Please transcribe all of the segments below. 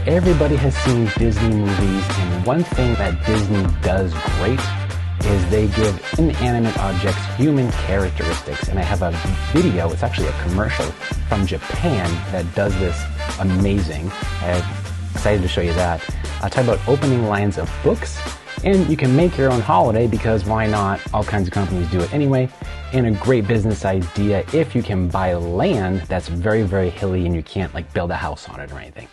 everybody has seen Disney movies, and one thing that Disney does great is they give inanimate objects human characteristics. And I have a video, it's actually a commercial from Japan that does this amazing. I'm excited to show you that. I'll talk about opening lines of books, and you can make your own holiday because why not? All kinds of companies do it anyway. And a great business idea if you can buy land that's very, very hilly and you can't like build a house on it or anything.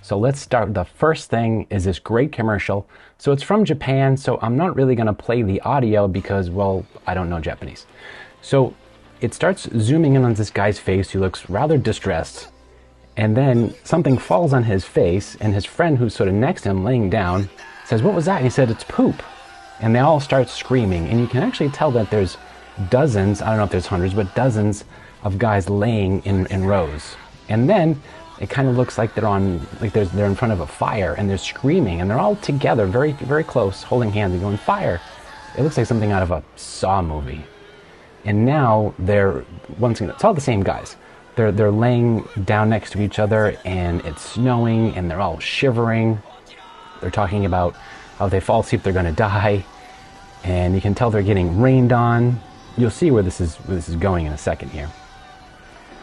So let's start. The first thing is this great commercial. So it's from Japan, so I'm not really going to play the audio because, well, I don't know Japanese. So it starts zooming in on this guy's face who looks rather distressed. And then something falls on his face, and his friend who's sort of next to him laying down says, "What was that?" And he said, "It's poop." And they all start screaming. And you can actually tell that there's dozens, I don't know if there's hundreds, but dozens of guys laying in rows. And then it kind of looks like they're in front of a fire and they're screaming, and they're all together, very, very close, holding hands and going, "Fire." It looks like something out of a Saw movie. And now once again, it's all the same guys. They're laying down next to each other, and it's snowing, and they're all shivering. They're talking about how if they fall asleep, they're going to die. And you can tell they're getting rained on. You'll see where this is going in a second here.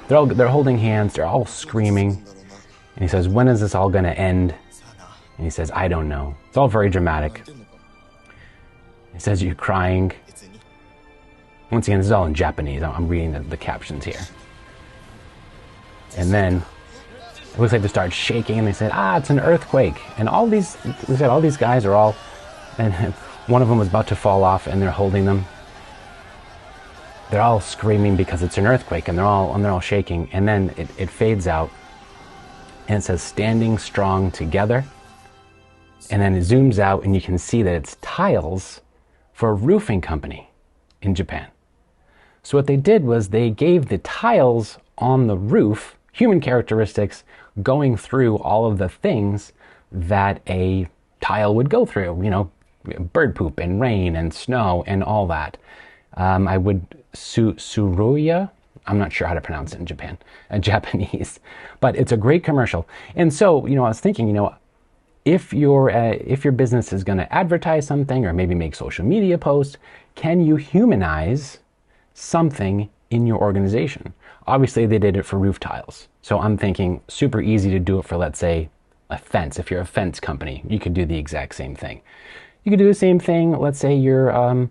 They're holding hands. They're all screaming. And he says, "When is this all going to end?" And he says, "I don't know." It's all very dramatic. He says, "You're crying." Once again, this is all in Japanese. I'm reading the captions here. And then it looks like they start shaking, and they said, "It's an earthquake." And all these guys are all, and one of them was about to fall off, and they're holding them. They're all screaming because it's an earthquake, and they're all shaking. And then it fades out, and it says, "Standing strong together." And then it zooms out, and you can see that it's tiles for a roofing company in Japan. So what they did was they gave the tiles on the roof human characteristics, going through all of the things that a tile would go through, bird poop and rain and snow and all that. Suruya, I'm not sure how to pronounce it in Japanese, but it's a great commercial. And so, I was thinking, if your business is going to advertise something or maybe make social media posts, can you humanize something in your organization? Obviously, they did it for roof tiles. So I'm thinking super easy to do it for, let's say, a fence. If you're a fence company, you could do the exact same thing. You could do the same thing, let's say you're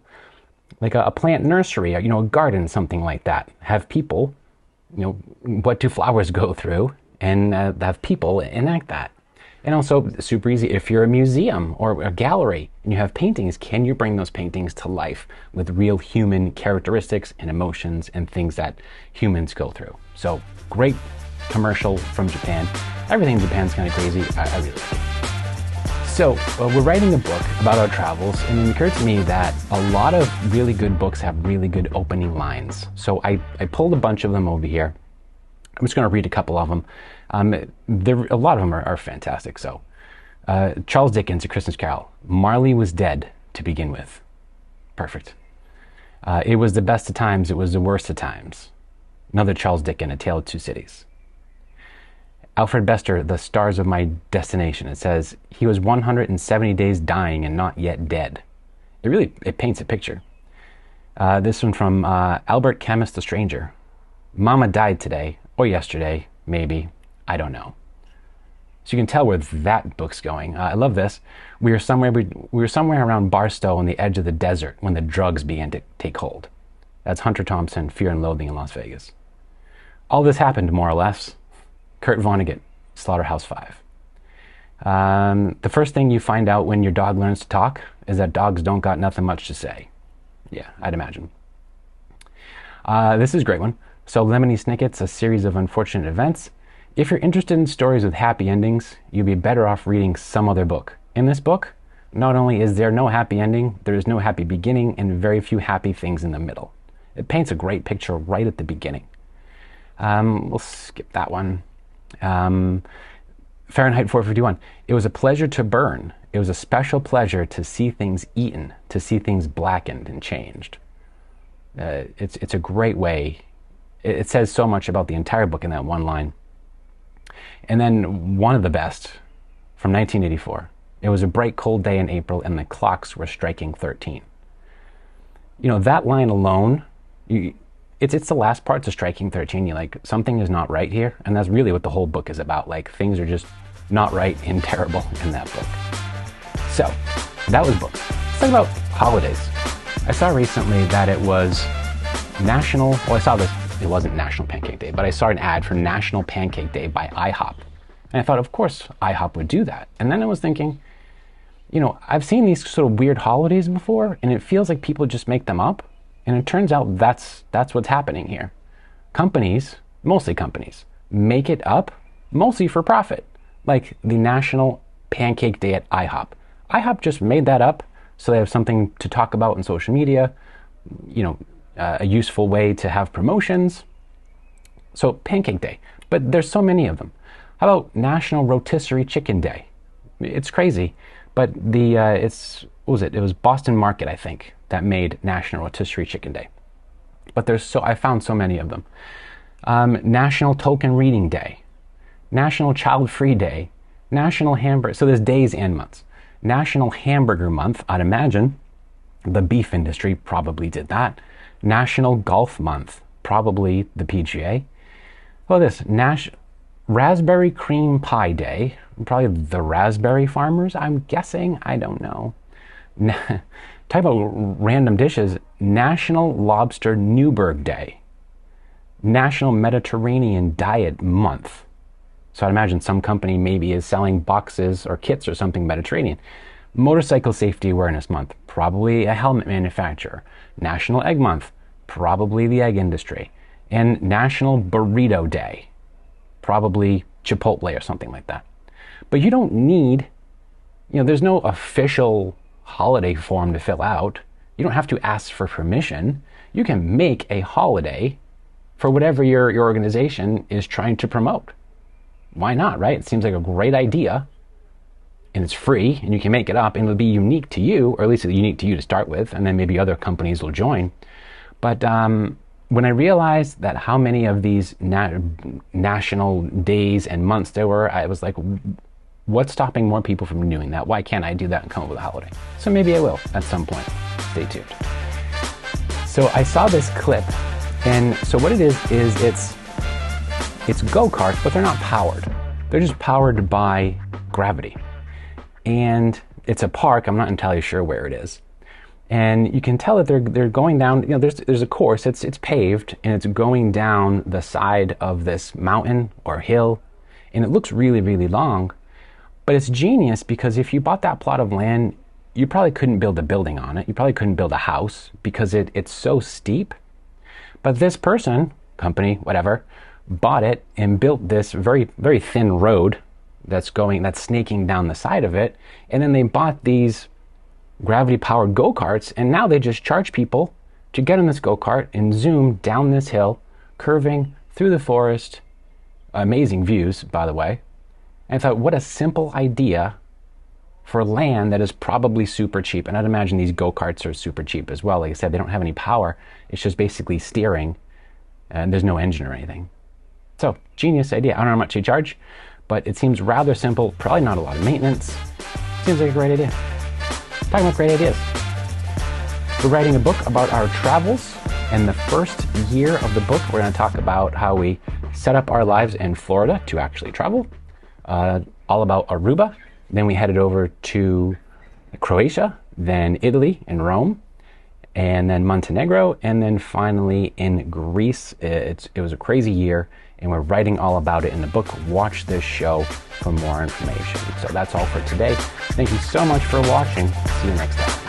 like a plant nursery, a garden, something like that. Have people, what do flowers go through? And have people enact that. And also, super easy, if you're a museum or a gallery and you have paintings, can you bring those paintings to life with real human characteristics and emotions and things that humans go through? So, great commercial from Japan. Everything in Japan's kind of crazy. I really like it. So, we're writing a book about our travels, and it occurred to me that a lot of really good books have really good opening lines. So, I pulled a bunch of them over here. I'm just going to read a couple of them. A lot of them are fantastic. So, Charles Dickens, A Christmas Carol. Marley was dead to begin with. Perfect. It was the best of times, it was the worst of times. Another Charles Dickens, A Tale of Two Cities. Alfred Bester, The Stars of My Destination. It says, he was 170 days dying and not yet dead. It paints a picture. This one from Albert Camus, The Stranger. Mama died today, or yesterday, maybe. I don't know. So you can tell where that book's going. I love this. We were somewhere around Barstow on the edge of the desert when the drugs began to take hold. That's Hunter Thompson, Fear and Loathing in Las Vegas. All this happened, more or less. Kurt Vonnegut, Slaughterhouse-Five. The first thing you find out when your dog learns to talk is that dogs don't got nothing much to say. Yeah, I'd imagine. This is a great one. So Lemony Snicket's A Series of Unfortunate Events. If you're interested in stories with happy endings, you'd be better off reading some other book. In this book, not only is there no happy ending, there is no happy beginning and very few happy things in the middle. It paints a great picture right at the beginning. We'll skip that one. Fahrenheit 451. It was a pleasure to burn. It was a special pleasure to see things eaten, to see things blackened and changed. It's a great way. It says so much about the entire book in that one line. And then one of the best, from 1984. It was a bright, cold day in April, and the clocks were striking 13. You know, that line alone, it's the last part to striking 13. You're like, something is not right here. And that's really what the whole book is about. Like, things are just not right and terrible in that book. So, that was books. Let's talk about holidays. I saw recently that it was it wasn't National Pancake Day, but I saw an ad for National Pancake Day by IHOP. And I thought, of course, IHOP would do that. And then I was thinking, you know, I've seen these sort of weird holidays before, and it feels like people just make them up. And it turns out that's what's happening here. Companies, mostly companies, make it up, mostly for profit. Like the National Pancake Day at IHOP. IHOP just made that up so they have something to talk about on social media, you know, a useful way to have promotions. So Pancake Day, but there's so many of them. How about National Rotisserie Chicken Day? It's crazy, but what was it? It was Boston Market, I think, that made National Rotisserie Chicken Day. But I found so many of them. National Token Reading Day, National Child Free Day, National Hamburger. So there's days and months. National Hamburger Month. I'd imagine the beef industry probably did that. National Golf Month, probably the PGA. Well, this Raspberry Cream Pie Day, probably the raspberry farmers, I'm guessing. I don't know. Type of random dishes. National Lobster Newburgh Day, National Mediterranean Diet Month. So I'd imagine some company maybe is selling boxes or kits or something Mediterranean. Motorcycle Safety Awareness Month, probably a helmet manufacturer. National Egg Month, probably the egg industry. And National Burrito Day, probably Chipotle or something like that. But you don't need, you know, there's no official holiday form to fill out. You don't have to ask for permission. You can make a holiday for whatever your organization is trying to promote. Why not, right? It seems like a great idea, and it's free, and you can make it up, and it'll be unique to you, or at least unique to you to start with, and then maybe other companies will join. But when I realized that how many of these national days and months there were, I was like, what's stopping more people from doing that? Why can't I do that and come up with a holiday? So maybe I will at some point. Stay tuned. So I saw this clip, and so what it is it's go-karts, but they're not powered. They're just powered by gravity. And it's a park. I'm not entirely sure where it is. And you can tell that they're going down, you know, there's a course, it's paved, and it's going down the side of this mountain or hill, and it looks really, really long. But it's genius because if you bought that plot of land, you probably couldn't build a building on it. You probably couldn't build a house because it's so steep. But this person, company, whatever, bought it and built this very, very thin road that's snaking down the side of it. And then they bought these gravity-powered go-karts, and now they just charge people to get on this go-kart and zoom down this hill, curving through the forest. Amazing views, by the way. And I thought, what a simple idea for land that is probably super cheap. And I'd imagine these go-karts are super cheap as well. Like I said, they don't have any power. It's just basically steering, and there's no engine or anything. So, genius idea. I don't know how much they charge, but it seems rather simple. Probably not a lot of maintenance. Seems like a great idea. Talking about great ideas. We're writing a book about our travels, and the first year of the book, we're going to talk about how we set up our lives in Florida to actually travel. All about Aruba. Then we headed over to Croatia, then Italy and Rome, and then Montenegro, and then finally in Greece. It was a crazy year, and we're writing all about it in the book. Watch this show for more information. So that's all for today. Thank you so much for watching. See you next time.